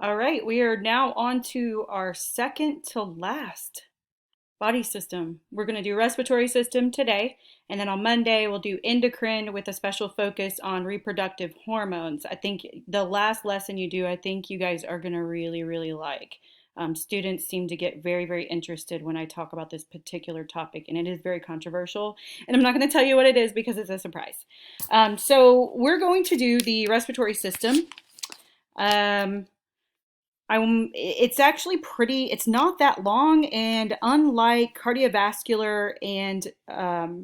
All right, we are now on to our second to last body system. We're going to do respiratory system today, and then on Monday we'll do endocrine with a special focus on reproductive hormones. I think the last lesson you do, I think you guys are going to really like. Students seem to get very interested when I talk about this particular topic, and it is very controversial. And I'm not going to tell you what it is because it's a surprise. So we're going to do the respiratory system. Um, it's actually it's not that long, and unlike cardiovascular and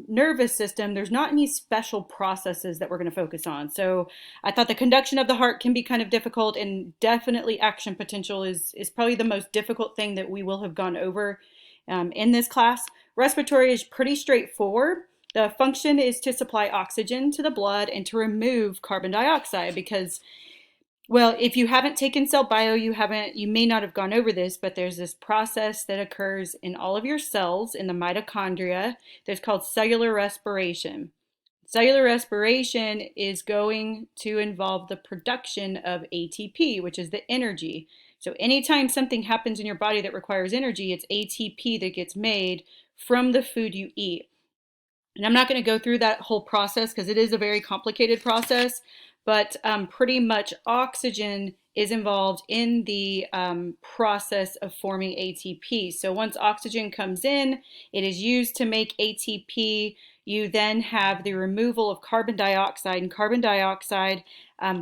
nervous system, there's not any special processes that we're going to focus on. So I thought the conduction of the heart can be kind of difficult, and definitely action potential is probably the most difficult thing that we will have gone over in this class. Respiratory is pretty straightforward. The function is to supply oxygen to the blood and to remove carbon dioxide because if you haven't taken cell bio, you may not have gone over this, but there's this process that occurs in all of your cells in the mitochondria that's called cellular respiration. Cellular respiration is going to involve the production of ATP, which is the energy. So anytime something happens in your body that requires energy, it's ATP that gets made from the food you eat. And I'm not going to go through that whole process because it is a very complicated process, but pretty much oxygen is involved in the process of forming ATP. So once oxygen comes in, it is used to make ATP. You then have the removal of carbon dioxide, and carbon dioxide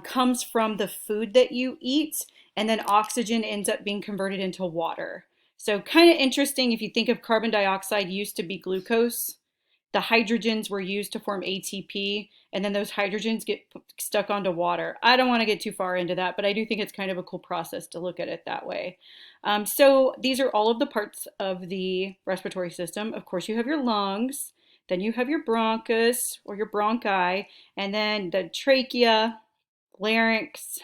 comes from the food that you eat, and then oxygen ends up being converted into water. So kind of interesting if you think of carbon dioxide used to be glucose. The hydrogens were used to form ATP, and then those hydrogens get stuck onto water. I don't want to get too far into that, but I do think it's kind of a cool process to look at it that way. So these are all of the parts of the respiratory system. Of course, you have your lungs, then you have your bronchus or your bronchi, and then the trachea, larynx,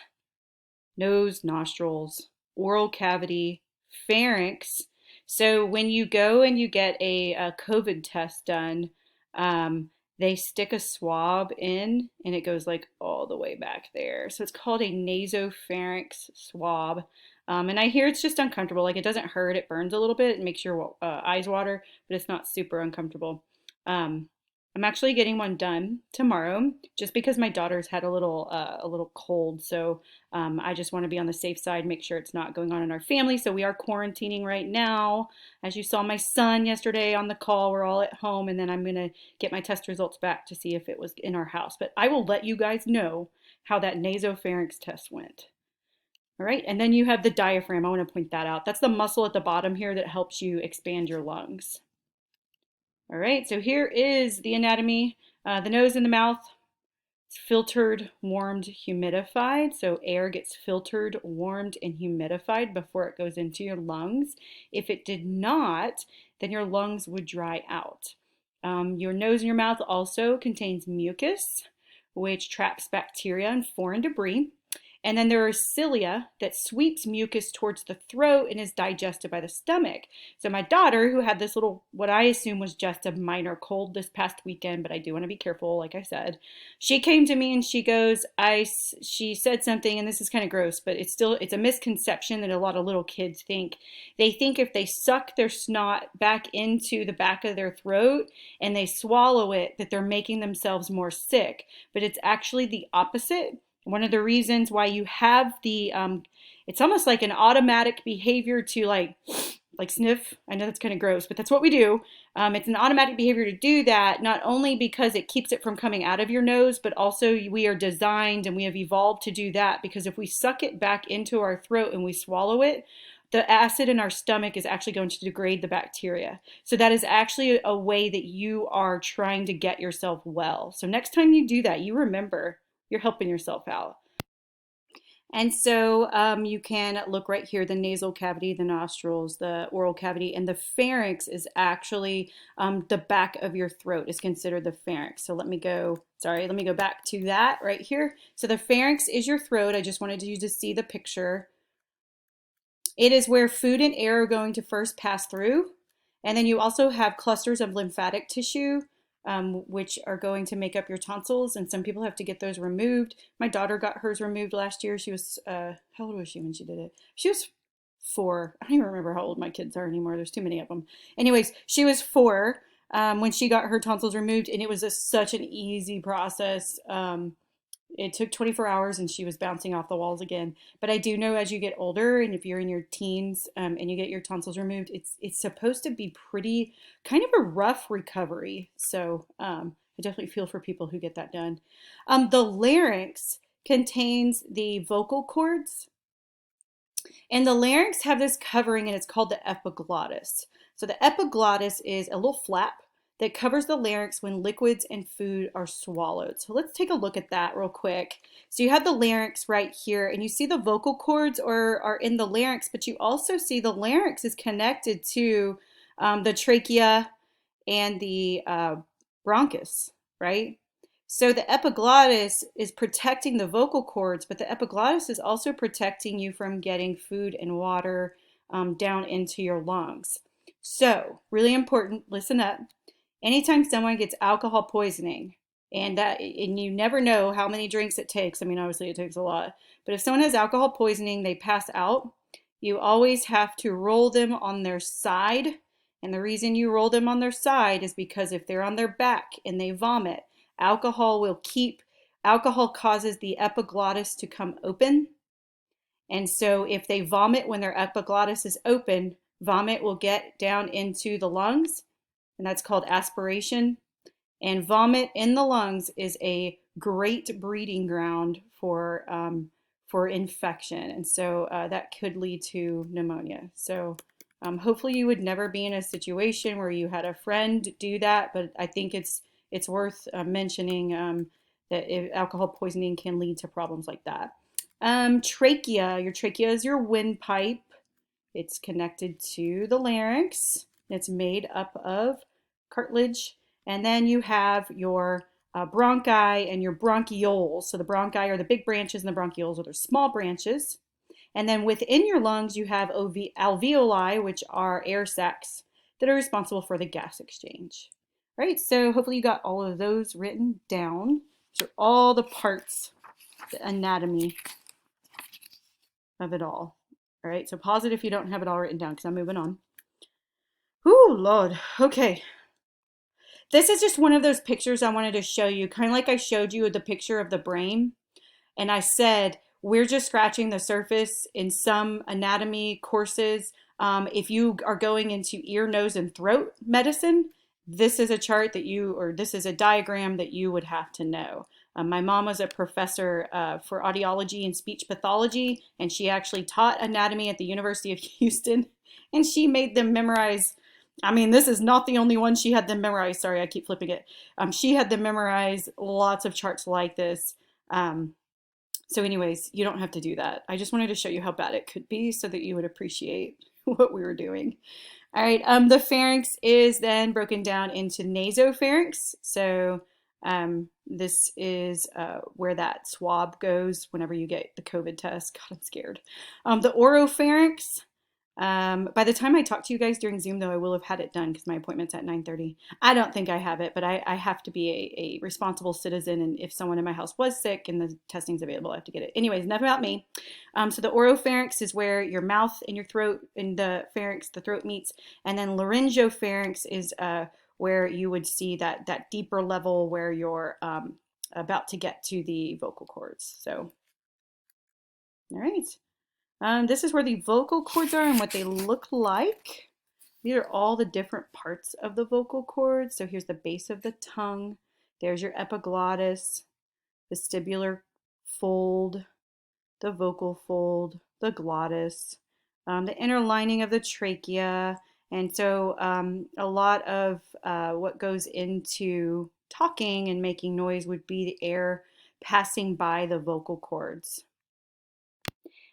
nose, nostrils, oral cavity, pharynx. So when you go and you get a COVID test done, they stick a swab in and it goes like all the way back there. So it's called a nasopharynx swab. And I hear it's just uncomfortable. Like it doesn't hurt, it burns a little bit and makes your eyes water, but it's not super uncomfortable. Um, I'm actually getting one done tomorrow just because my daughter's had a little cold. So I just want to be on the safe side, make sure it's not going on in our family. So we are quarantining right now. As you saw my son yesterday on the call, we're all at home, and then I'm going to get my test results back to see if it was in our house. But I will let you guys know how that nasopharynx test went. All right, and then you have the diaphragm. I want to point that out. That's the muscle at the bottom here that helps you expand your lungs. All right, so here is the anatomy. The nose and the mouth, it's filtered, warmed, humidified. So air gets filtered, warmed, and humidified before it goes into your lungs. If it did not, then your lungs would dry out. Your nose and your mouth also contains mucus, which traps bacteria and foreign debris. And then there are cilia that sweeps mucus towards the throat and is digested by the stomach. So my daughter, who had this little, what I assume was just a minor cold this past weekend, but I do want to be careful, like I said, she came to me and she goes, she said something, and this is kind of gross, but it's a misconception that a lot of little kids think. They think if they suck their snot back into the back of their throat and they swallow it, that they're making themselves more sick. But it's actually the opposite. One of the reasons why you have it's almost like an automatic behavior to like sniff. I know that's kind of gross, but that's what we do. It's an automatic behavior to do that, not only because it keeps it from coming out of your nose, but also we are designed and we have evolved to do that because if we suck it back into our throat and we swallow it, the acid in our stomach is actually going to degrade the bacteria. So that is actually a way that you are trying to get yourself well. So next time you do that, you remember you're helping yourself out. And so you can look right here, the nasal cavity, the nostrils, the oral cavity, and the pharynx is actually the back of your throat is considered the pharynx. So let me go back to that right here. So the pharynx is your throat. I just wanted you to see the picture. It is where food and air are going to first pass through. And then you also have clusters of lymphatic tissue which are going to make up your tonsils, and some people have to get those removed. My daughter got hers removed last year. She was, how old was she when she did it? She was 4. I don't even remember how old my kids are anymore. There's too many of them. Anyways, she was 4 when she got her tonsils removed, and it was such an easy process. It took 24 hours and she was bouncing off the walls again. But I do know as you get older and if you're in your teens and you get your tonsils removed, it's supposed to be pretty kind of a rough recovery. So I definitely feel for people who get that done. The larynx contains the vocal cords, and the larynx have this covering and it's called the epiglottis. So the epiglottis is a little flap that covers the larynx when liquids and food are swallowed. So let's take a look at that real quick. So you have the larynx right here, and you see the vocal cords are in the larynx, but you also see the larynx is connected to the trachea and the bronchus, right? So the epiglottis is protecting the vocal cords, but the epiglottis is also protecting you from getting food and water down into your lungs. So really important, listen up. Anytime someone gets alcohol poisoning, and you never know how many drinks it takes. I mean, obviously it takes a lot, but if someone has alcohol poisoning, they pass out, you always have to roll them on their side. And the reason you roll them on their side is because if they're on their back and they vomit, alcohol causes the epiglottis to come open. And so if they vomit when their epiglottis is open, vomit will get down into the lungs, and that's called aspiration. And vomit in the lungs is a great breeding ground for infection, and so that could lead to pneumonia. So hopefully you would never be in a situation where you had a friend do that, but I think it's worth mentioning that if alcohol poisoning can lead to problems like that. Trachea. Your trachea is your windpipe. It's connected to the larynx. It's made up of cartilage. And then you have your bronchi and your bronchioles. So the bronchi are the big branches and the bronchioles are the small branches. And then within your lungs, you have alveoli, which are air sacs that are responsible for the gas exchange. All right, so hopefully you got all of those written down. These are all the parts, the anatomy of it all. All right, so pause it if you don't have it all written down because I'm moving on. Ooh, Lord. Okay. This is just one of those pictures I wanted to show you, kind of like I showed you the picture of the brain. And I said, we're just scratching the surface in some anatomy courses. If you are going into ear, nose, and throat medicine, this is a chart this is a diagram that you would have to know. My mom was a professor for audiology and speech pathology, and she actually taught anatomy at the University of Houston, and she made them memorize. I mean, this is not the only one she had them memorize. Sorry, I keep flipping it. She had them memorize lots of charts like this. So anyways, you don't have to do that. I just wanted to show you how bad it could be so that you would appreciate what we were doing. All right, the pharynx is then broken down into nasopharynx. So this is where that swab goes whenever you get the COVID test. God, I'm scared. The oropharynx. By the time I talk to you guys during Zoom, though, I will have had it done because my appointment's at 9:30. I don't think I have it, but I have to be a responsible citizen, and if someone in my house was sick and the testing's available, I have to get it. Anyways, enough about me. So the oropharynx is where your mouth and your throat and the pharynx, the throat meets, and then laryngopharynx is where you would see that deeper level where you're about to get to the vocal cords. So, all right. This is where the vocal cords are and what they look like. These are all the different parts of the vocal cords. So here's the base of the tongue. There's your epiglottis, vestibular fold, the vocal fold, the glottis, the inner lining of the trachea. And so a lot of what goes into talking and making noise would be the air passing by the vocal cords.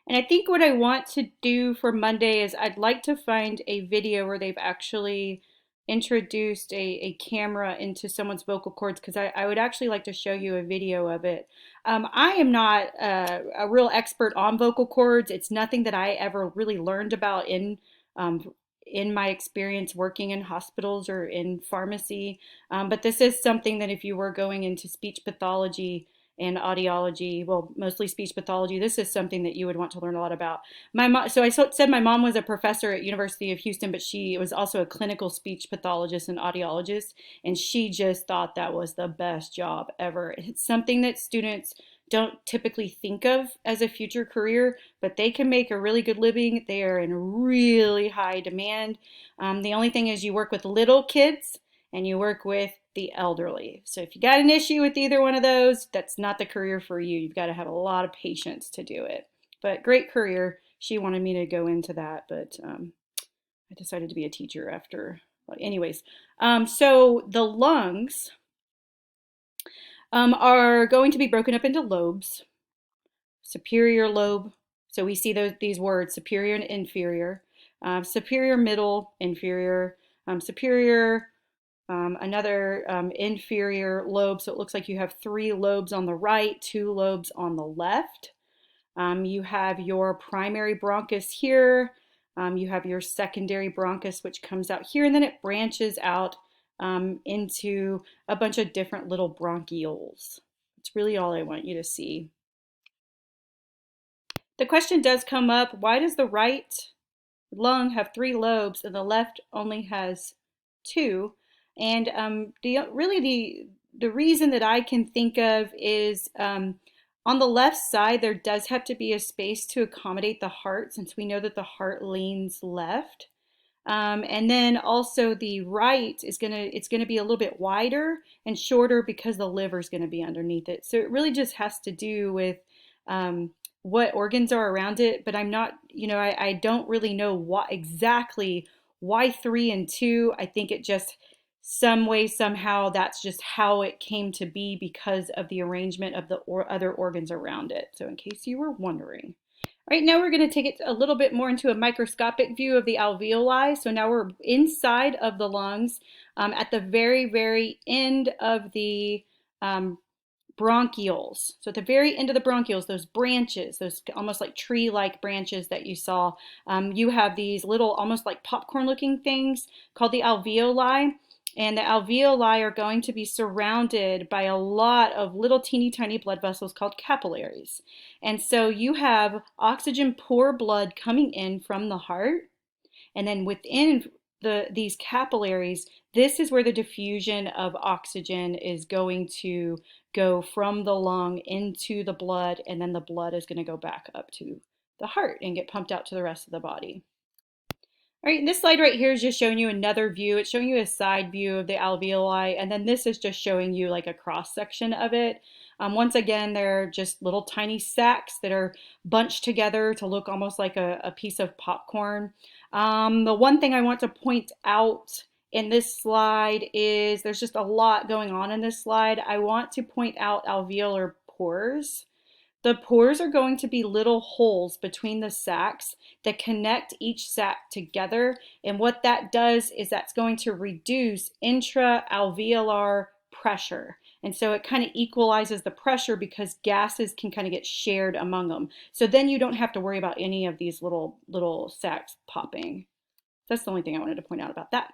And I think what I want to do for Monday is I'd like to find a video where they've actually introduced a camera into someone's vocal cords, because I would actually like to show you a video of it. I am not a real expert on vocal cords. It's nothing that I ever really learned about in my experience working in hospitals or in pharmacy. But this is something that if you were going into speech pathology and audiology, well, mostly speech pathology, this is something that you would want to learn a lot about. My mom, so I said my mom was a professor at University of Houston, but she was also a clinical speech pathologist and audiologist, and she just thought that was the best job ever. It's something that students don't typically think of as a future career, but they can make a really good living. They are in really high demand. The only thing is you work with little kids and you work with the elderly. So if you got an issue with either one of those, that's not the career for you. You've got to have a lot of patience to do it. But great career. She wanted me to go into that, but I decided to be a teacher after. Anyways, so the lungs are going to be broken up into lobes. Superior lobe. So we see these words, superior and inferior. Superior, middle, inferior, superior, another inferior lobe. So it looks like you have 3 lobes on the right, 2 lobes on the left. You have your primary bronchus here. You have your secondary bronchus, which comes out here, and then it branches out into a bunch of different little bronchioles. That's really all I want you to see. The question does come up, why does the right lung have 3 lobes and the left only has 2? And the reason that I can think of is on the left side, there does have to be a space to accommodate the heart, since we know that the heart leans left. And then also the right is it's gonna be a little bit wider and shorter because the liver is gonna be underneath it. So it really just has to do with what organs are around it, but I'm not, I don't really know what exactly why 3 and 2. I think it just some way, somehow, that's just how it came to be because of the arrangement of the other organs around it. So in case you were wondering. All right, now we're going to take it a little bit more into a microscopic view of the alveoli. So now we're inside of the lungs at the very, very end of the bronchioles. So at the very end of the bronchioles, those branches, those almost like tree-like branches that you saw, you have these little almost like popcorn-looking things called the alveoli. And the alveoli are going to be surrounded by a lot of little teeny tiny blood vessels called capillaries. And so you have oxygen poor blood coming in from the heart, and then within these capillaries, this is where the diffusion of oxygen is going to go from the lung into the blood, and then the blood is going to go back up to the heart and get pumped out to the rest of the body. All right, this slide right here is just showing you another view. It's showing you a side view of the alveoli, and then this is just showing you like a cross section of it. Once again, they're just little tiny sacs that are bunched together to look almost like a piece of popcorn. The one thing I want to point out in this slide is there's just a lot going on in this slide. I want to point out alveolar pores. The pores are going to be little holes between the sacs that connect each sac together. And what that does is that's going to reduce intra-alveolar pressure. And so it kind of equalizes the pressure because gases can kind of get shared among them. So then you don't have to worry about any of these little sacs popping. That's the only thing I wanted to point out about that.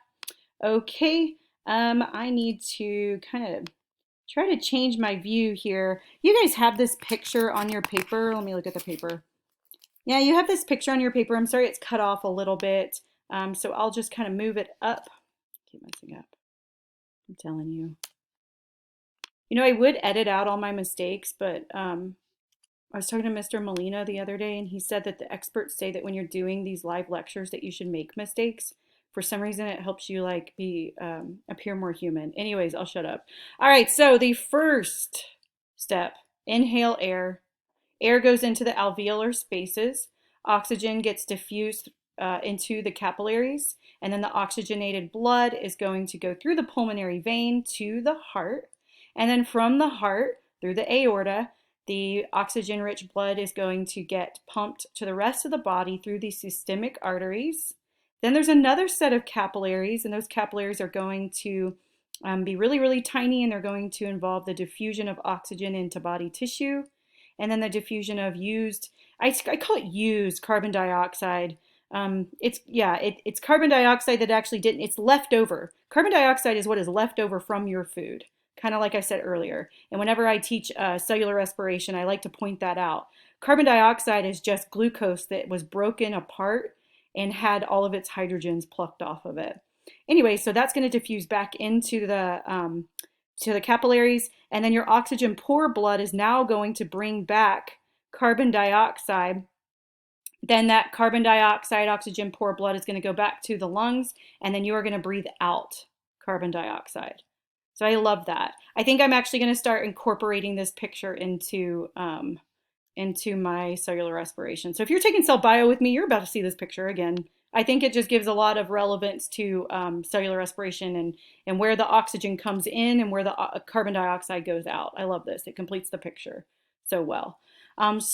Okay, I need to kind of try to change my view here. You guys have this picture on your paper. Let me look at the paper. Yeah, you have this picture on your paper. I'm sorry it's cut off a little bit. So I'll just kind of move it up. Keep messing up. I'm telling you. I would edit out all my mistakes, but I was talking to Mr. Molina the other day, and he said that the experts say that when you're doing these live lectures that you should make mistakes. For some reason, it helps you like appear more human. Anyways, I'll shut up. All right, so the first step, inhale air. Air goes into the alveolar spaces. Oxygen gets diffused into the capillaries, and then the oxygenated blood is going to go through the pulmonary vein to the heart, and then from the heart through the aorta, the oxygen-rich blood is going to get pumped to the rest of the body through the systemic arteries. Then there's another set of capillaries, and those capillaries are going to be really, really tiny, and they're going to involve the diffusion of oxygen into body tissue, and then the diffusion of I call it used carbon dioxide It's carbon dioxide that actually didn't, it's left over. Carbon dioxide is what is left over from your food, kind of like I said earlier. And whenever I teach cellular respiration, I like to point that out. Carbon dioxide is just glucose that was broken apart and had all of its hydrogens plucked off of it. Anyway, so that's going to diffuse back into the capillaries, and then your oxygen poor blood is now going to bring back carbon dioxide. Then that carbon dioxide, oxygen poor blood is going to go back to the lungs, and then you are going to breathe out carbon dioxide. So I love that. I think I'm actually going to start incorporating this picture into my cellular respiration. So if you're taking cell bio with me, you're about to see this picture again. I think it just gives a lot of relevance to cellular respiration and where the oxygen comes in and where the carbon dioxide goes out. I love this. It completes the picture so well. I'm just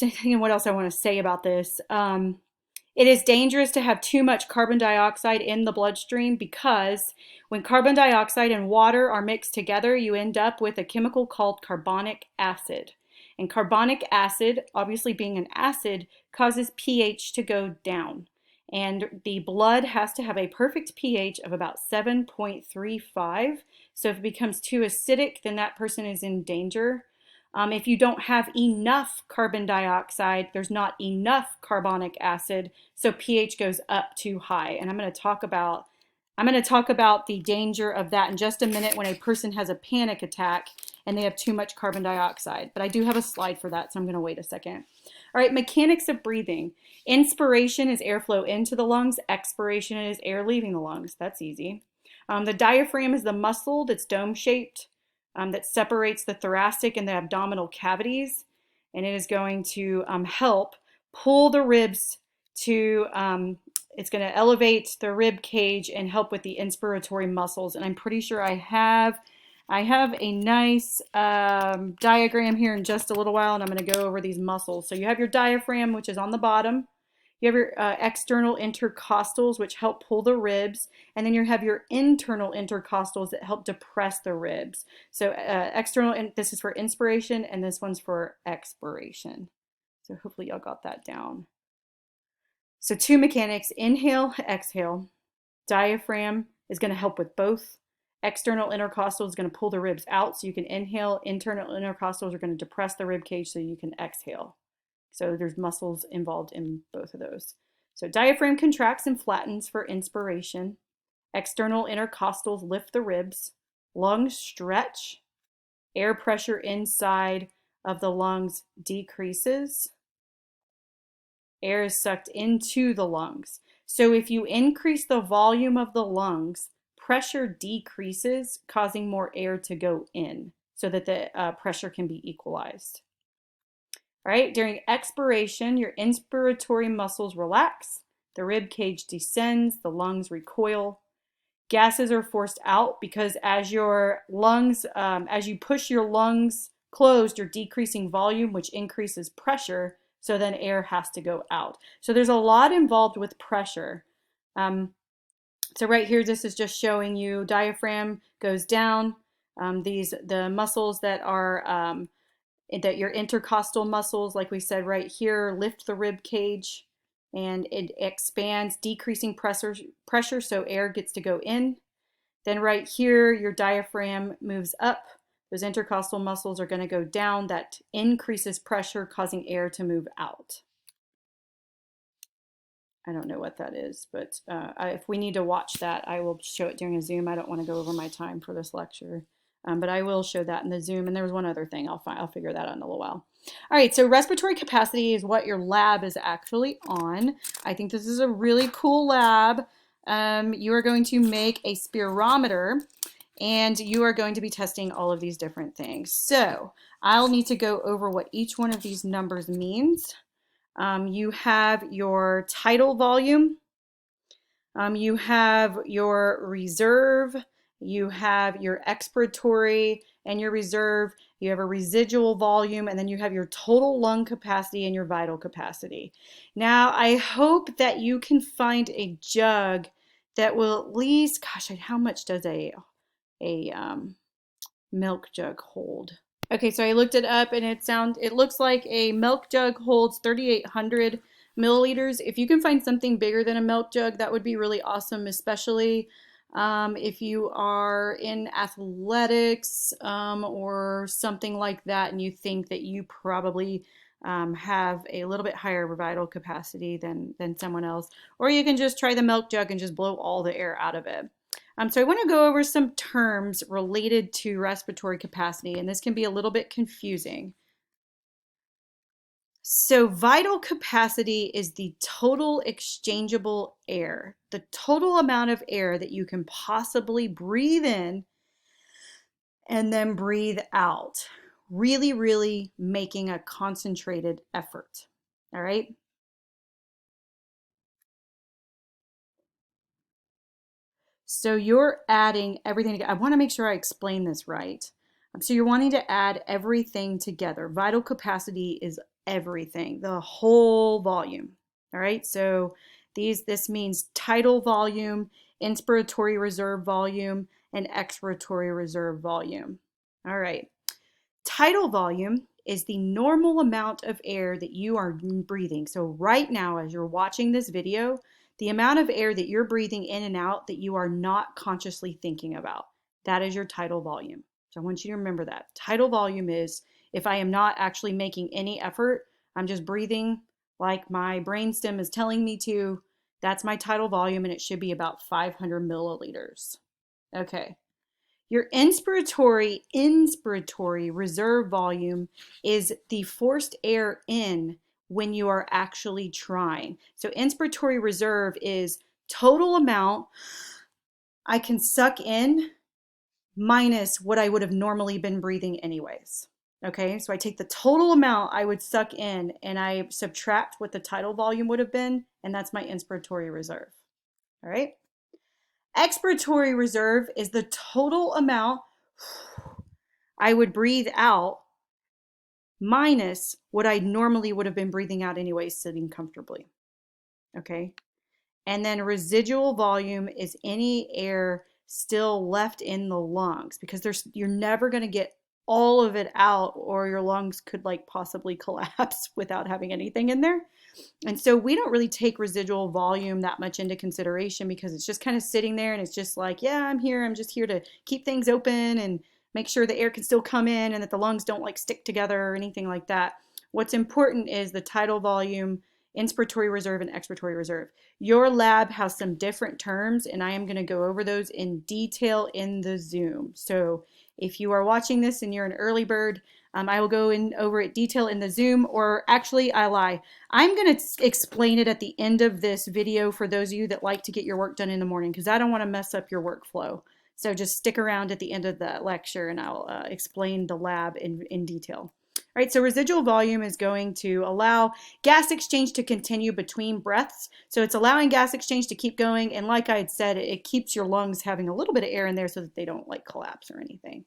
thinking what else I want to say about this. It is dangerous to have too much carbon dioxide in the bloodstream because when carbon dioxide and water are mixed together, you end up with a chemical called carbonic acid. And carbonic acid, obviously being an acid, causes pH to go down. And the blood has to have a perfect pH of about 7.35. So if it becomes too acidic, then that person is in danger. If you don't have enough carbon dioxide, there's not enough carbonic acid, so pH goes up too high. And I'm going to talk about the danger of that in just a minute when a person has a panic attack and they have too much carbon dioxide. But I do have a slide for that, so I'm going to wait a second. All right, mechanics of breathing. Inspiration is airflow into the lungs. Expiration is air leaving the lungs. That's easy. The diaphragm is the muscle that's dome-shaped. That separates the thoracic and the abdominal cavities, and it is going to help pull the ribs to, it's going to elevate the rib cage and help with the inspiratory muscles. And I'm pretty sure I have a nice diagram here in just a little while, and I'm going to go over these muscles. So you have your diaphragm, which is on the bottom. You have your external intercostals, which help pull the ribs. And then you have your internal intercostals that help depress the ribs. So this is for inspiration, and this one's for expiration. So hopefully y'all got that down. So two mechanics, inhale, exhale. Diaphragm is going to help with both. External intercostal is going to pull the ribs out so you can inhale. Internal intercostals are going to depress the rib cage so you can exhale. So there's muscles involved in both of those. So diaphragm contracts and flattens for inspiration. External intercostals lift the ribs. Lungs stretch. Air pressure inside of the lungs decreases. Air is sucked into the lungs. So if you increase the volume of the lungs, pressure decreases, causing more air to go in so that the pressure can be equalized. All right, during expiration, your inspiratory muscles relax, the rib cage descends, the lungs recoil. Gases are forced out because as your lungs, as you push your lungs closed, you're decreasing volume, which increases pressure, so then air has to go out. So there's a lot involved with pressure. So right here, this is just showing you diaphragm goes down. The muscles that are that your intercostal muscles, like we said right here, lift the rib cage and it expands, decreasing pressure so air gets to go in. Then right here, your diaphragm moves up. Those intercostal muscles are going to go down. That increases pressure, causing air to move out. I don't know what that is, but if we need to watch that, I will show it during a Zoom. I don't want to go over my time for this lecture. But I will show that in the Zoom. And there was one other thing. I'll figure that out in a little while. All right, so respiratory capacity is what your lab is actually on. I think this is a really cool lab. You are going to make a spirometer, and you are going to be testing all of these different things. So I'll need to go over what each one of these numbers means. You have your tidal volume. You have your reserve. You have your expiratory and your reserve, you have a residual volume, and then you have your total lung capacity and your vital capacity. Now, I hope that you can find a jug that will at least, gosh, how much does a milk jug hold? Okay, so I looked it up and it looks like a milk jug holds 3,800 milliliters. If you can find something bigger than a milk jug, that would be really awesome, especially if you are in athletics or something like that and you think that you probably have a little bit higher vital capacity than someone else. Or you can just try the milk jug and just blow all the air out of it. So I want to go over some terms related to respiratory capacity, and this can be a little bit confusing. So vital capacity is the total exchangeable air, the total amount of air that you can possibly breathe in and then breathe out, really, really making a concentrated effort. All right. So you're adding everything together. I want to make sure I explain this right. So you're wanting to add everything together. Vital capacity is everything, the whole volume. All right. So this means tidal volume, inspiratory reserve volume, and expiratory reserve volume. All right. Tidal volume is the normal amount of air that you are breathing. So right now, as you're watching this video, the amount of air that you're breathing in and out that you are not consciously thinking about, that is your tidal volume. So I want you to remember that. Tidal volume is if I am not actually making any effort, I'm just breathing like my brainstem is telling me to. That's my tidal volume, and it should be about 500 milliliters. Okay. Your inspiratory reserve volume is the forced air in when you are actually trying. So inspiratory reserve is total amount I can suck in minus what I would have normally been breathing anyways. Okay, so I take the total amount I would suck in and I subtract what the tidal volume would have been, and that's my inspiratory reserve. All right. Expiratory reserve is the total amount I would breathe out minus what I normally would have been breathing out anyway, sitting comfortably. Okay. And then residual volume is any air still left in the lungs because you're never going to get all of it out or your lungs could like possibly collapse without having anything in there. And so we don't really take residual volume that much into consideration because it's just kind of sitting there and it's just like, yeah, I'm here. I'm just here to keep things open and make sure the air can still come in and that the lungs don't like stick together or anything like that. What's important is the tidal volume, inspiratory reserve, and expiratory reserve. Your lab has some different terms, and I am going to go over those in detail in the Zoom. So if you are watching this and you're an early bird, I will go in over it detail in the Zoom, or actually, I lie. I'm going to explain it at the end of this video for those of you that like to get your work done in the morning because I don't want to mess up your workflow. So just stick around at the end of the lecture and I'll explain the lab in detail. All right, so residual volume is going to allow gas exchange to continue between breaths. So it's allowing gas exchange to keep going. And like I had said, it keeps your lungs having a little bit of air in there so that they don't like collapse or anything.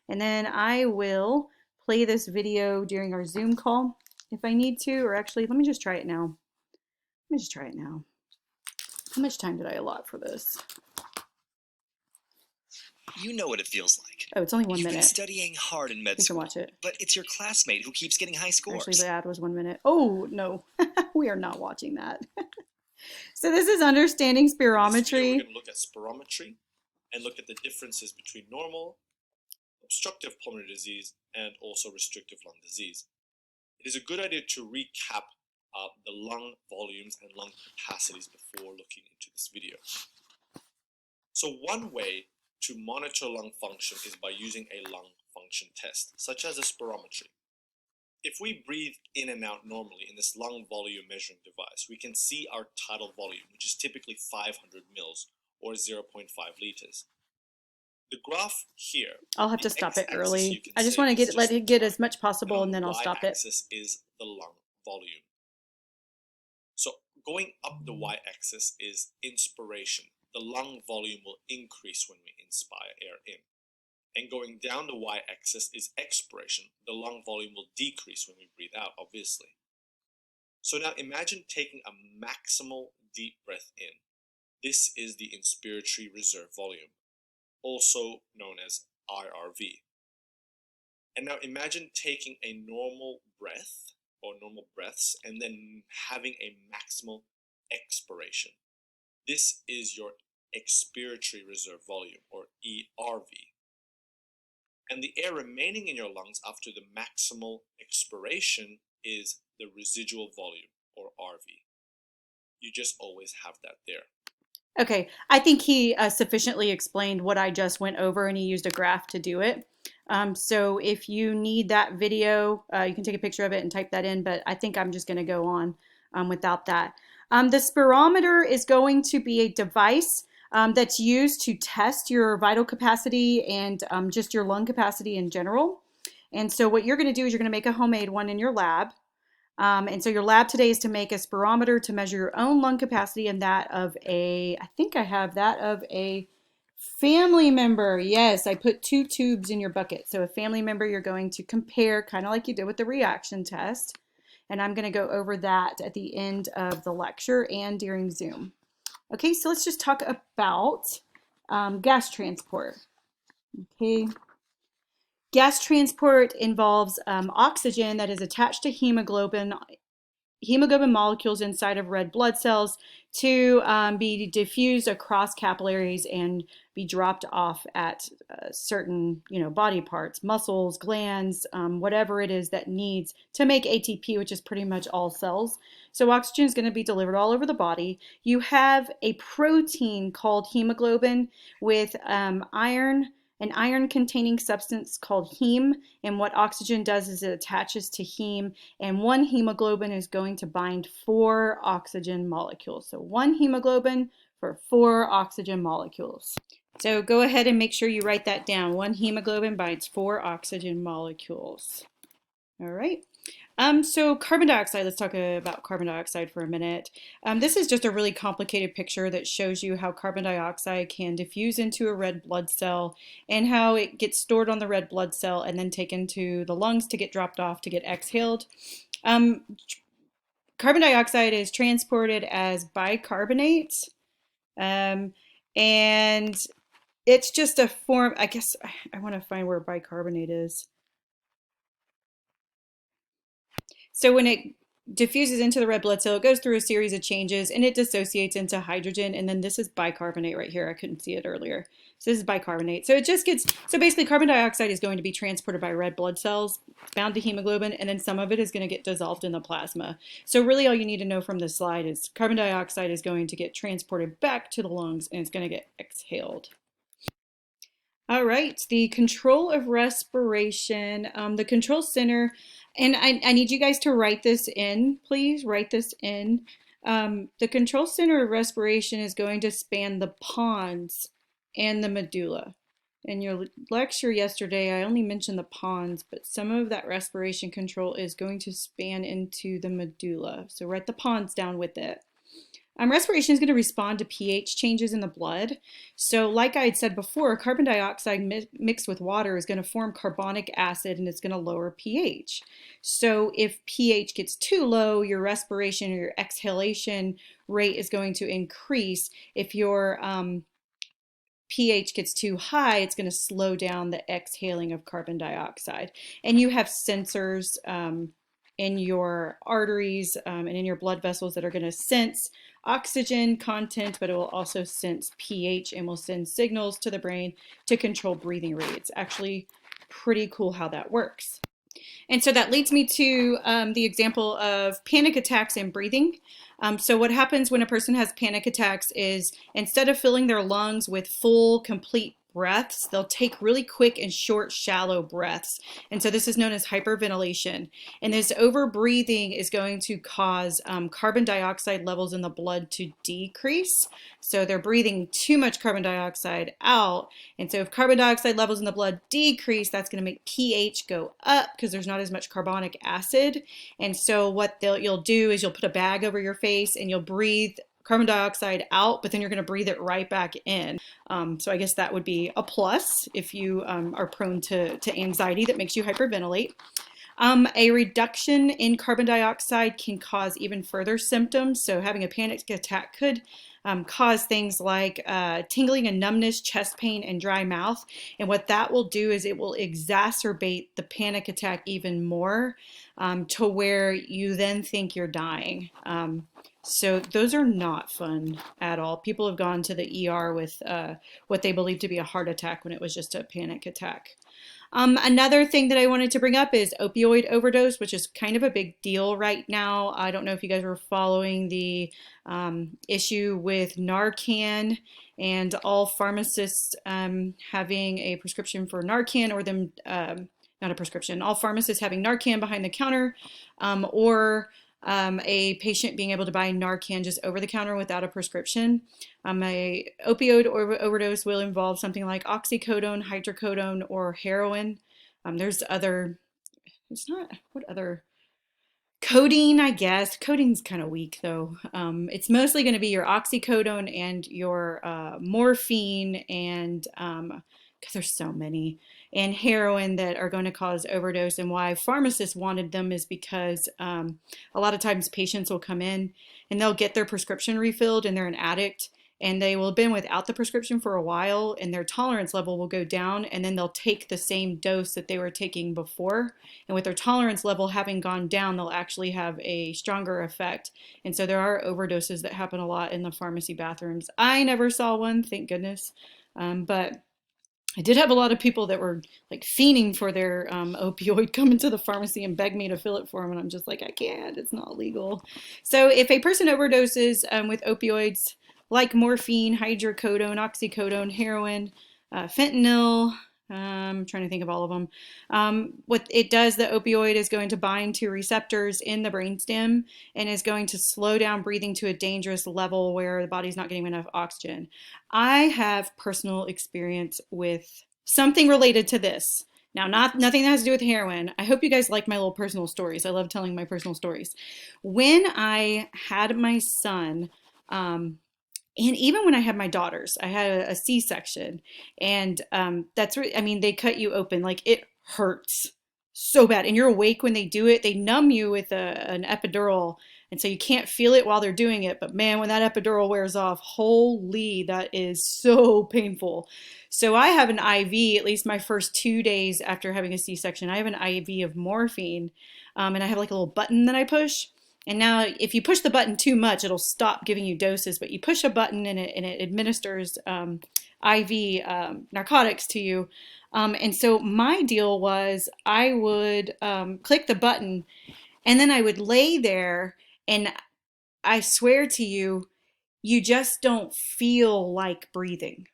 And then I will play this video during our Zoom call if I need to, or actually, let me just try it now. Let me just try it now. How much time did I allot for this? You know what it feels like. Oh, it's only 1 You've minute. been studying hard in med You can school, watch it. but it's your classmate who keeps getting high scores. Actually, the ad was 1 minute. Oh, no. We are not watching that. So this is understanding spirometry. In this video, we're going to look at spirometry and look at the differences between normal, obstructive pulmonary disease, and also restrictive lung disease. It is a good idea to recap the lung volumes and lung capacities before looking into this video. So one way to monitor lung function is by using a lung function test, such as a spirometry. If we breathe in and out normally in this lung volume measuring device, we can see our tidal volume, which is typically 500 mils or 0.5 liters. The graph here, I'll have to stop it early. I just want to let it get as much possible and then I'll stop it. The y-axis is the lung volume. So going up the y-axis is inspiration. The lung volume will increase when we inspire air in. And going down the y-axis is expiration. The lung volume will decrease when we breathe out, obviously. So now imagine taking a maximal deep breath in. This is the inspiratory reserve volume, also known as IRV. And now imagine taking a normal breath or normal breaths and then having a maximal expiration. This is your expiratory reserve volume, or ERV. And the air remaining in your lungs after the maximal expiration is the residual volume, or RV. You just always have that there. Okay, I think he sufficiently explained what I just went over, and he used a graph to do it. So if you need that video, you can take a picture of it and type that in, but I think I'm just going to go on without that. The spirometer is going to be a device that's used to test your vital capacity and just your lung capacity in general. And so what you're going to do is you're going to make a homemade one in your lab. And so your lab today is to make a spirometer to measure your own lung capacity and that of I think I have that of a family member. Yes, I put 2 tubes in your bucket. So a family member, you're going to compare, kind of like you did with the reaction test. And I'm going to go over that at the end of the lecture and during Zoom. Okay, so let's just talk about gas transport. Okay. Gas transport involves oxygen that is attached to hemoglobin molecules inside of red blood cells to be diffused across capillaries and be dropped off at certain, body parts, muscles, glands, whatever it is that needs to make ATP, which is pretty much all cells. So oxygen is going to be delivered all over the body. You have a protein called hemoglobin with an iron-containing substance called heme, and what oxygen does is it attaches to heme, and one hemoglobin is going to bind 4 oxygen molecules. So 1 hemoglobin for 4 oxygen molecules. So go ahead and make sure you write that down. 1 hemoglobin binds 4 oxygen molecules. All right. So carbon dioxide, let's talk about carbon dioxide for a minute. This is just a really complicated picture that shows you how carbon dioxide can diffuse into a red blood cell and how it gets stored on the red blood cell and then taken to the lungs to get dropped off to get exhaled. Carbon dioxide is transported as bicarbonate, and it's just a form, I guess I want to find where bicarbonate is. So when it diffuses into the red blood cell, it goes through a series of changes and it dissociates into hydrogen. And then this is bicarbonate right here. I couldn't see it earlier. So this is bicarbonate. So it just gets, so basically carbon dioxide is going to be transported by red blood cells, bound to hemoglobin, and then some of it is going to get dissolved in the plasma. So really all you need to know from this slide is carbon dioxide is going to get transported back to the lungs and it's going to get exhaled. All right, the control of respiration, the control center, and I need you guys to write this in, please write this in. The control center of respiration is going to span the pons and the medulla. In your lecture yesterday, I only mentioned the pons, but some of that respiration control is going to span into the medulla. So write the pons down with it. Respiration is going to respond to pH changes in the blood. So like I had said before, carbon dioxide mixed with water is going to form carbonic acid and it's going to lower pH. So if pH gets too low, your respiration or your exhalation rate is going to increase. If your pH gets too high, it's going to slow down the exhaling of carbon dioxide. And you have sensors in your arteries and in your blood vessels that are going to sense oxygen content, but it will also sense pH and will send signals to the brain to control breathing rate. It's actually pretty cool how that works. And so that leads me to the example of panic attacks and breathing. So what happens when a person has panic attacks is instead of filling their lungs with full, complete breaths, they'll take really quick and short, shallow breaths. And so this is known as hyperventilation. And this overbreathing is going to cause carbon dioxide levels in the blood to decrease. So they're breathing too much carbon dioxide out. And so if carbon dioxide levels in the blood decrease, that's going to make pH go up because there's not as much carbonic acid. And so what you'll do is you'll put a bag over your face and you'll breathe carbon dioxide out, but then you're going to breathe it right back in. So I guess that would be a plus if you are prone to anxiety that makes you hyperventilate. A reduction in carbon dioxide can cause even further symptoms. So having a panic attack could cause things like tingling and numbness, chest pain, and dry mouth. And what that will do is it will exacerbate the panic attack even more to where you then think you're dying. So those are not fun at all. People have gone to the ER with what they believe to be a heart attack when it was just a panic attack. Another thing that I wanted to bring up is opioid overdose, which is kind of a big deal right now. I don't know if you guys were following the issue with Narcan and all pharmacists having a prescription for Narcan or them, not a prescription, all pharmacists having Narcan behind the counter or a patient being able to buy Narcan just over the counter without a prescription. A opioid overdose will involve something like oxycodone, hydrocodone, or heroin. There's other, it's not, what other? Codeine, I guess. Codeine's kind of weak though. It's mostly going to be your oxycodone and your morphine and because there's so many, and heroin that are going to cause overdose. And why pharmacists wanted them is because a lot of times patients will come in and they'll get their prescription refilled and they're an addict and they will have been without the prescription for a while and their tolerance level will go down and then they'll take the same dose that they were taking before. And with their tolerance level having gone down, they'll actually have a stronger effect. And so there are overdoses that happen a lot in the pharmacy bathrooms. I never saw one, thank goodness. But I did have a lot of people that were like fiending for their opioid come into the pharmacy and beg me to fill it for them. And I'm just like, I can't, it's not legal. So if a person overdoses with opioids like morphine, hydrocodone, oxycodone, heroin, fentanyl, I'm trying to think of all of them. What it does, the opioid is going to bind to receptors in the brainstem and is going to slow down breathing to a dangerous level where the body's not getting enough oxygen. I have personal experience with something related to this. Now, nothing that has to do with heroin. I hope you guys like my little personal stories. I love telling my personal stories. When I had my son, and even when I had my daughters, I had a C-section, and that's really, I mean, they cut you open, like it hurts so bad, and you're awake when they do it. They numb you with an epidural, and so you can't feel it while they're doing it. But man, when that epidural wears off, holy, that is so painful. So I have an IV, at least my first 2 days after having a C-section, I have an IV of morphine, and I have like a little button that I push. And now if you push the button too much, it'll stop giving you doses, but you push a button and it administers IV narcotics to you. And so my deal was I would click the button and then I would lay there and I swear to you, you just don't feel like breathing.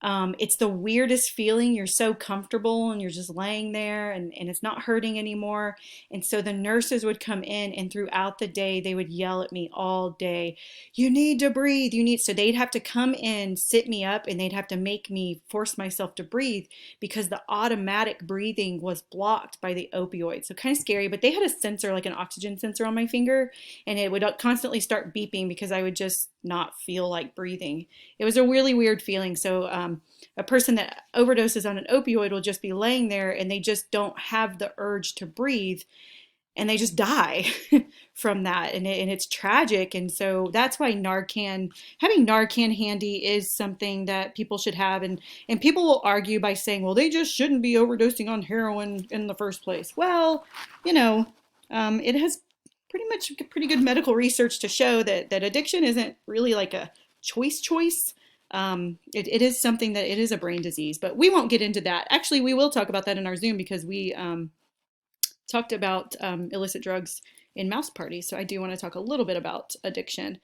It's the weirdest feeling. You're so comfortable and you're just laying there and it's not hurting anymore. And so the nurses would come in and throughout the day, they would yell at me all day, you need to breathe, you need, so they'd have to come in, sit me up, and they'd have to make me force myself to breathe because the automatic breathing was blocked by the opioid. So kind of scary, but they had a sensor, like an oxygen sensor on my finger, and it would constantly start beeping because I would just not feel like breathing. It was a really weird feeling. So a person that overdoses on an opioid will just be laying there and they just don't have the urge to breathe and they just die from that. And it's tragic. And so that's why having Narcan handy is something that people should have. And people will argue by saying, well, they just shouldn't be overdosing on heroin in the first place. Well, it has pretty good medical research to show that addiction isn't really like a choice. It is something that it is a brain disease, but we won't get into that. Actually, we will talk about that in our Zoom because we talked about illicit drugs in Mouse Party. So I do want to talk a little bit about addiction.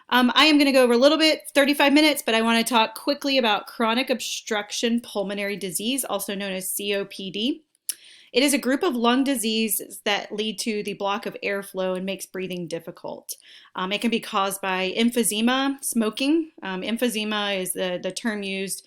I am going to go over a little bit, 35 minutes, but I want to talk quickly about chronic obstruction pulmonary disease, also known as COPD. It is a group of lung diseases that lead to the block of airflow and makes breathing difficult. It can be caused by emphysema, smoking. Emphysema is the term used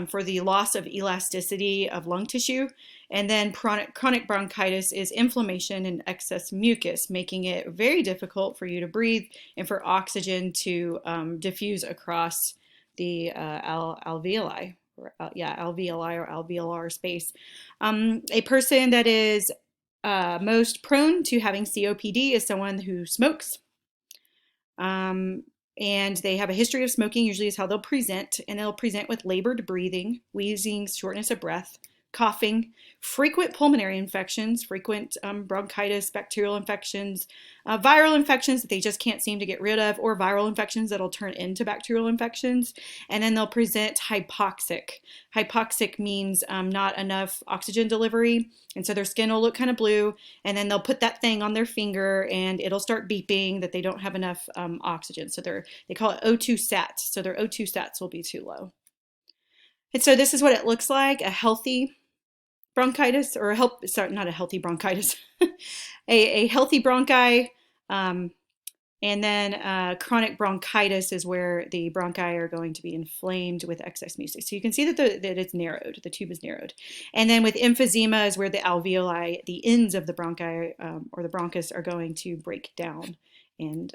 for the loss of elasticity of lung tissue. And then chronic bronchitis is inflammation and excess mucus, making it very difficult for you to breathe and for oxygen to diffuse across the alveoli. Alveoli or alveolar space. A person that is most prone to having COPD is someone who smokes. And they have a history of smoking, usually is how they'll present, and they'll present with labored breathing, wheezing, shortness of breath, coughing, frequent pulmonary infections, frequent bronchitis, bacterial infections, viral infections that they just can't seem to get rid of, or viral infections that'll turn into bacterial infections. And then they'll present hypoxic. Hypoxic means not enough oxygen delivery, and so their skin will look kind of blue, and then they'll put that thing on their finger and it'll start beeping that they don't have enough oxygen. So they call it O2 sats. So their O2 sats will be too low. And so this is what it looks like, a healthy bronchitis, or not a healthy bronchitis, a healthy bronchi. And then chronic bronchitis is where the bronchi are going to be inflamed with excess mucus. So you can see that it's narrowed, the tube is narrowed. And then with emphysema is where the alveoli, the ends of the bronchi or the bronchus are going to break down and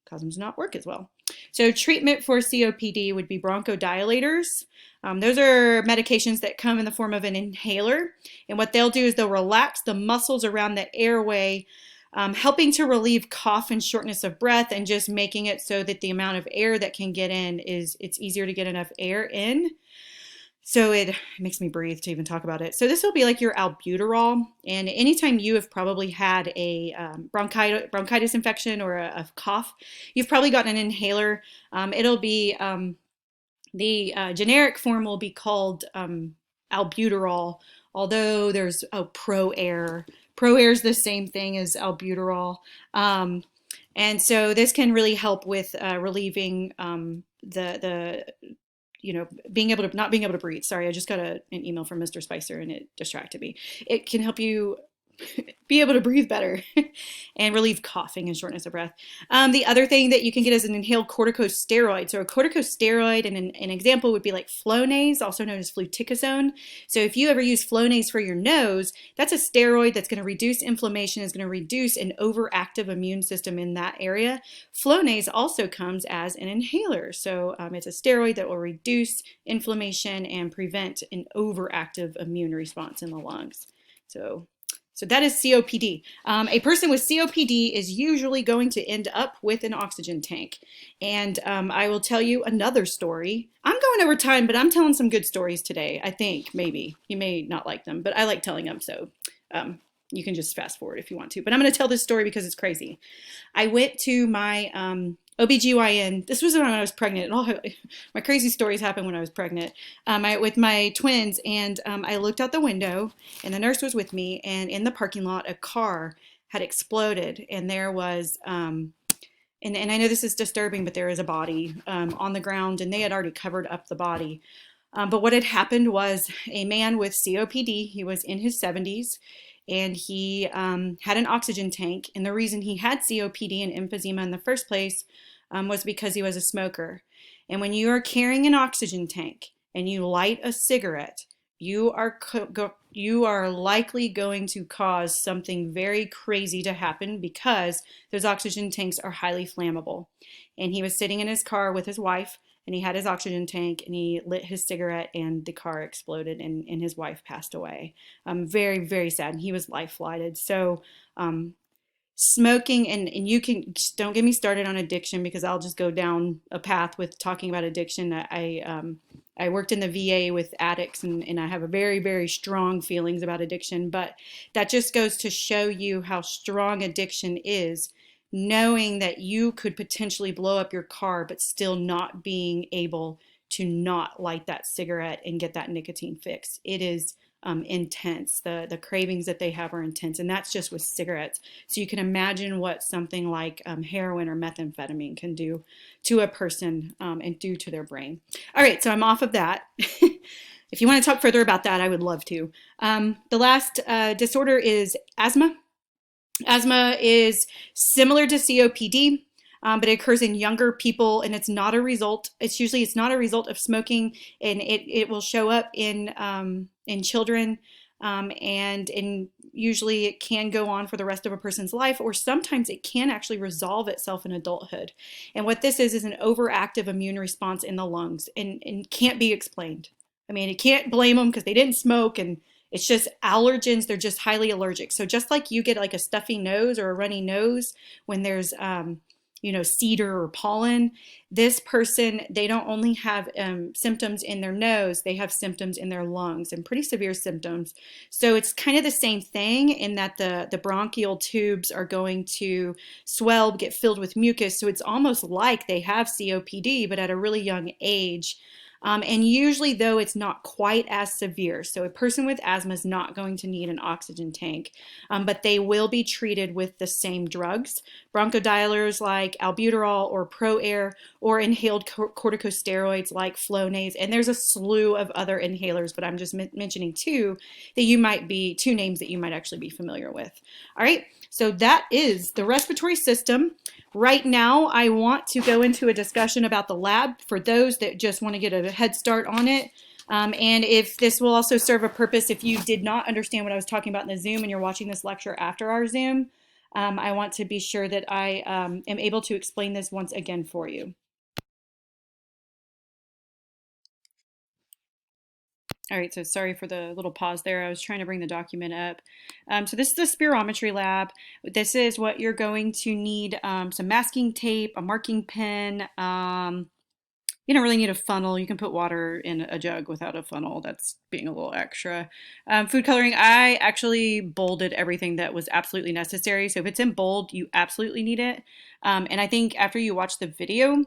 cause them to not work as well. So treatment for COPD would be bronchodilators. Those are medications that come in the form of an inhaler. And what they'll do is they'll relax the muscles around the airway, helping to relieve cough and shortness of breath, and just making it so that the amount of air that can get in it's easier to get enough air in. So it makes me breathe to even talk about it. So this will be like your albuterol. And anytime you have probably had a bronchitis infection or a cough, you've probably gotten an inhaler. It'll be, the generic form will be called albuterol, although there's ProAir. ProAir is the same thing as albuterol. And so this can really help with relieving the being able to not being able to breathe. Sorry, I just got an email from Mr. Spicer and it distracted me. It can help you be able to breathe better and relieve coughing and shortness of breath. The other thing that you can get is an inhaled corticosteroid. So a corticosteroid, and an example would be like Flonase, also known as fluticasone. So if you ever use Flonase for your nose, that's a steroid that's going to reduce inflammation, is going to reduce an overactive immune system in that area. Flonase also comes as an inhaler. So it's a steroid that will reduce inflammation and prevent an overactive immune response in the lungs. So that is COPD. A person with COPD is usually going to end up with an oxygen tank. And I will tell you another story. I'm going over time, but I'm telling some good stories today, I think, maybe. You may not like them, but I like telling them, so you can just fast forward if you want to. But I'm going to tell this story because it's crazy. I went to my OBGYN. This was when I was pregnant. My crazy stories happened when I was pregnant with my twins, and I looked out the window, and the nurse was with me, and in the parking lot, a car had exploded, and there was, and I know this is disturbing, but there is a body on the ground, and they had already covered up the body. But what had happened was a man with COPD, he was in his 70s, and he had an oxygen tank. And the reason he had COPD and emphysema in the first place was because he was a smoker. And when you are carrying an oxygen tank and you light a cigarette, you are likely going to cause something very crazy to happen because those oxygen tanks are highly flammable. And he was sitting in his car with his wife, and he had his oxygen tank, and he lit his cigarette, and the car exploded, and his wife passed away. Very, very sad. And he was life flighted. So smoking, and you can, don't get me started on addiction, because I'll just go down a path with talking about addiction. I worked in the VA with addicts, and I have a very, very strong feelings about addiction, but that just goes to show you how strong addiction is, knowing that you could potentially blow up your car, but still not being able to not light that cigarette and get that nicotine fix. It is intense. The cravings that they have are intense, and that's just with cigarettes. So you can imagine what something like heroin or methamphetamine can do to a person and do to their brain. All right, so I'm off of that. If you want to talk further about that, I would love to. The last disorder is asthma. Asthma is similar to COPD, but it occurs in younger people, and it's not a result of smoking, and it will show up in children, and usually it can go on for the rest of a person's life, or sometimes it can actually resolve itself in adulthood. And what this is an overactive immune response in the lungs, and can't be explained. I mean, you can't blame them because they didn't smoke, and It's just allergens. They're just highly allergic. So just like you get like a stuffy nose or a runny nose when there's, cedar or pollen, this person, they don't only have symptoms in their nose, they have symptoms in their lungs and pretty severe symptoms. So it's kind of the same thing in that the bronchial tubes are going to swell, get filled with mucus. So it's almost like they have COPD, but at a really young age. And usually, though, it's not quite as severe. So a person with asthma is not going to need an oxygen tank, but they will be treated with the same drugs, bronchodilators like albuterol or ProAir, or inhaled corticosteroids like Flonase. And there's a slew of other inhalers, but I'm just mentioning two names that you might actually be familiar with. All right, so that is the respiratory system. Right now, I want to go into a discussion about the lab for those that just want to get a head start on it. And if this will also serve a purpose, if you did not understand what I was talking about in the Zoom and you're watching this lecture after our Zoom, I want to be sure that I am able to explain this once again for you. All right, so sorry for the little pause there. I was trying to bring the document up. So this is the spirometry lab. This is what you're going to need, some masking tape, a marking pen. You don't really need a funnel. You can put water in a jug without a funnel. That's being a little extra. Food coloring, I actually bolded everything that was absolutely necessary. So if it's in bold, you absolutely need it. And I think after you watch the video,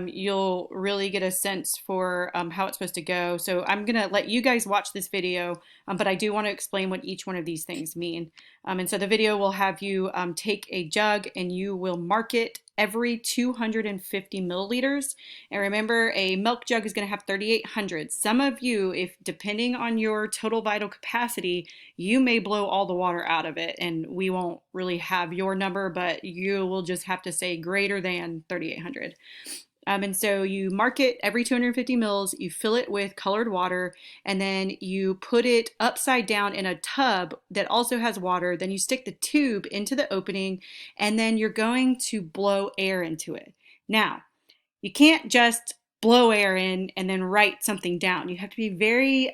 you'll really get a sense for how it's supposed to go. So I'm going to let you guys watch this video, but I do want to explain what each one of these things mean. And so the video will have you take a jug and you will mark it every 250 milliliters. And remember, a milk jug is going to have 3,800. Some of you, if depending on your total vital capacity, you may blow all the water out of it, and we won't really have your number, but you will just have to say greater than 3,800. And so you mark it every 250 mils, you fill it with colored water, and then you put it upside down in a tub that also has water. Then you stick the tube into the opening, and then you're going to blow air into it. Now, you can't just blow air in and then write something down. You have to be very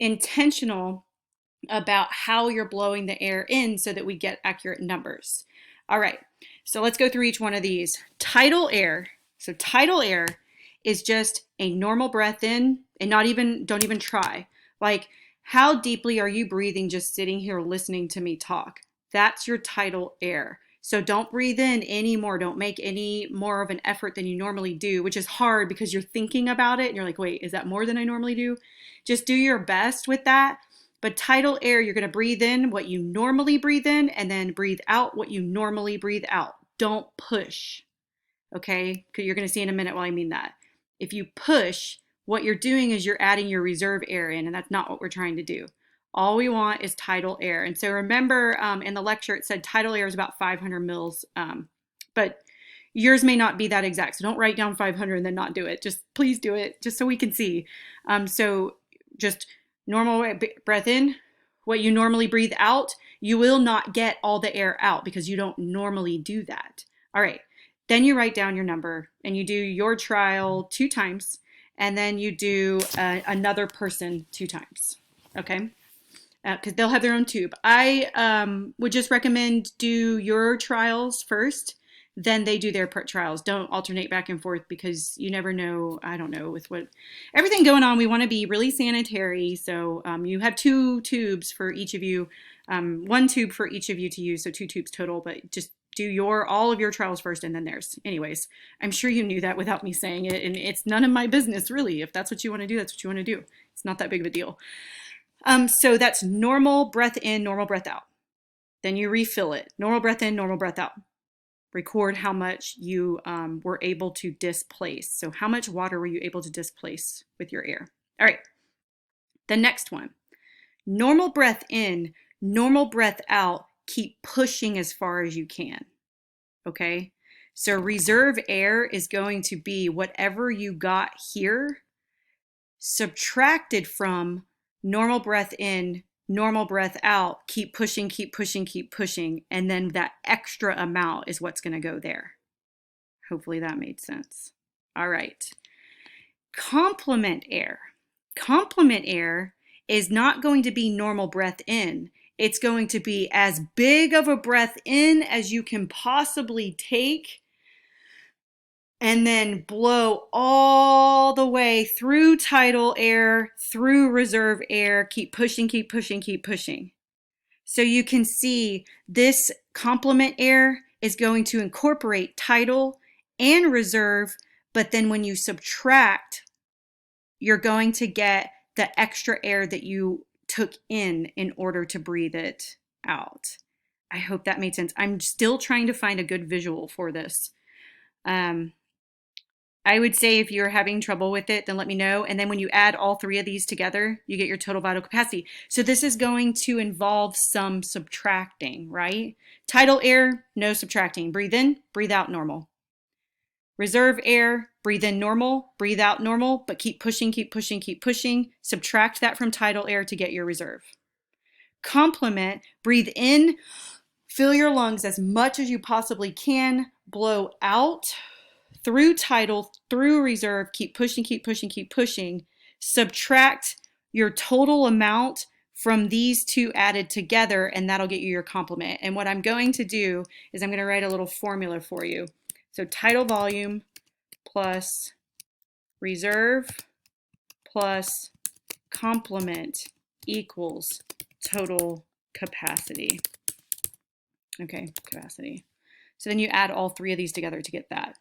intentional about how you're blowing the air in so that we get accurate numbers. All right, so let's go through each one of these. Tidal air. So tidal air is just a normal breath in, and don't even try. Like, how deeply are you breathing just sitting here listening to me talk? That's your tidal air. So don't breathe in anymore. Don't make any more of an effort than you normally do, which is hard because you're thinking about it and you're like, wait, is that more than I normally do? Just do your best with that. But tidal air, you're going to breathe in what you normally breathe in and then breathe out what you normally breathe out. Don't push. Okay? Because you're going to see in a minute why I mean that. If you push, what you're doing is you're adding your reserve air in, and that's not what we're trying to do. All we want is tidal air. And so remember, in the lecture, it said tidal air is about 500 mils, but yours may not be that exact. So don't write down 500 and then not do it. Just please do it, just so we can see. So just normal breath in, what you normally breathe out. You will not get all the air out because you don't normally do that. All right. Then you write down your number and you do your trial 2 times, and then you do another person 2 times. Okay? Because they'll have their own tube. I would just recommend do your trials first, then they do their trials. Don't alternate back and forth because you never know. I don't know, with what everything going on, we want to be really sanitary. So you have 2 tubes for each of you, 1 tube for each of you to use, so 2 tubes total, but just do all of your trials first and then theirs. Anyways, I'm sure you knew that without me saying it, and it's none of my business, really. If that's what you want to do, that's what you want to do. It's not that big of a deal. So that's normal breath in, normal breath out. Then you refill it. Normal breath in, normal breath out. Record how much you were able to displace. So how much water were you able to displace with your air? All right. The next one. Normal breath in, normal breath out. Keep pushing as far as you can. Okay? So reserve air is going to be whatever you got here subtracted from normal breath in, normal breath out. Keep pushing, keep pushing, keep pushing. And then that extra amount is what's going to go there. Hopefully that made sense. All right. Complement air. Complement air is not going to be normal breath in. It's going to be as big of a breath in as you can possibly take, and then blow all the way through tidal air, through reserve air. Keep pushing, keep pushing, keep pushing. So you can see this complement air is going to incorporate tidal and reserve, but then when you subtract, you're going to get the extra air that you took in order to breathe it out. I hope that made sense. I'm still trying to find a good visual for this. I would say if you're having trouble with it, then let me know. And then when you add all three of these together, you get your total vital capacity. So this is going to involve some subtracting, right? Tidal air, no subtracting. Breathe in, breathe out normal. Reserve air, breathe in normal, breathe out normal, but keep pushing, keep pushing, keep pushing. Subtract that from tidal air to get your reserve. Complement, breathe in, fill your lungs as much as you possibly can, blow out through tidal, through reserve, keep pushing, keep pushing, keep pushing. Subtract your total amount from these two added together, and that'll get you your complement. And what I'm going to do is I'm going to write a little formula for you. So tidal volume plus reserve plus complement equals total capacity. Okay, capacity. So then you add all three of these together to get that.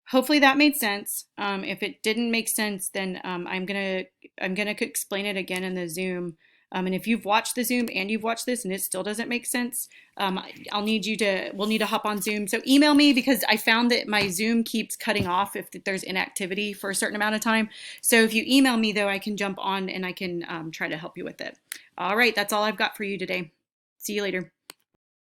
Hopefully that made sense. If it didn't make sense, then I'm gonna explain it again in the Zoom. And if you've watched the Zoom and you've watched this and it still doesn't make sense, we'll need to hop on Zoom. So email me, because I found that my Zoom keeps cutting off if there's inactivity for a certain amount of time. So if you email me though, I can jump on and I can try to help you with it. All right, that's all I've got for you today. See you later.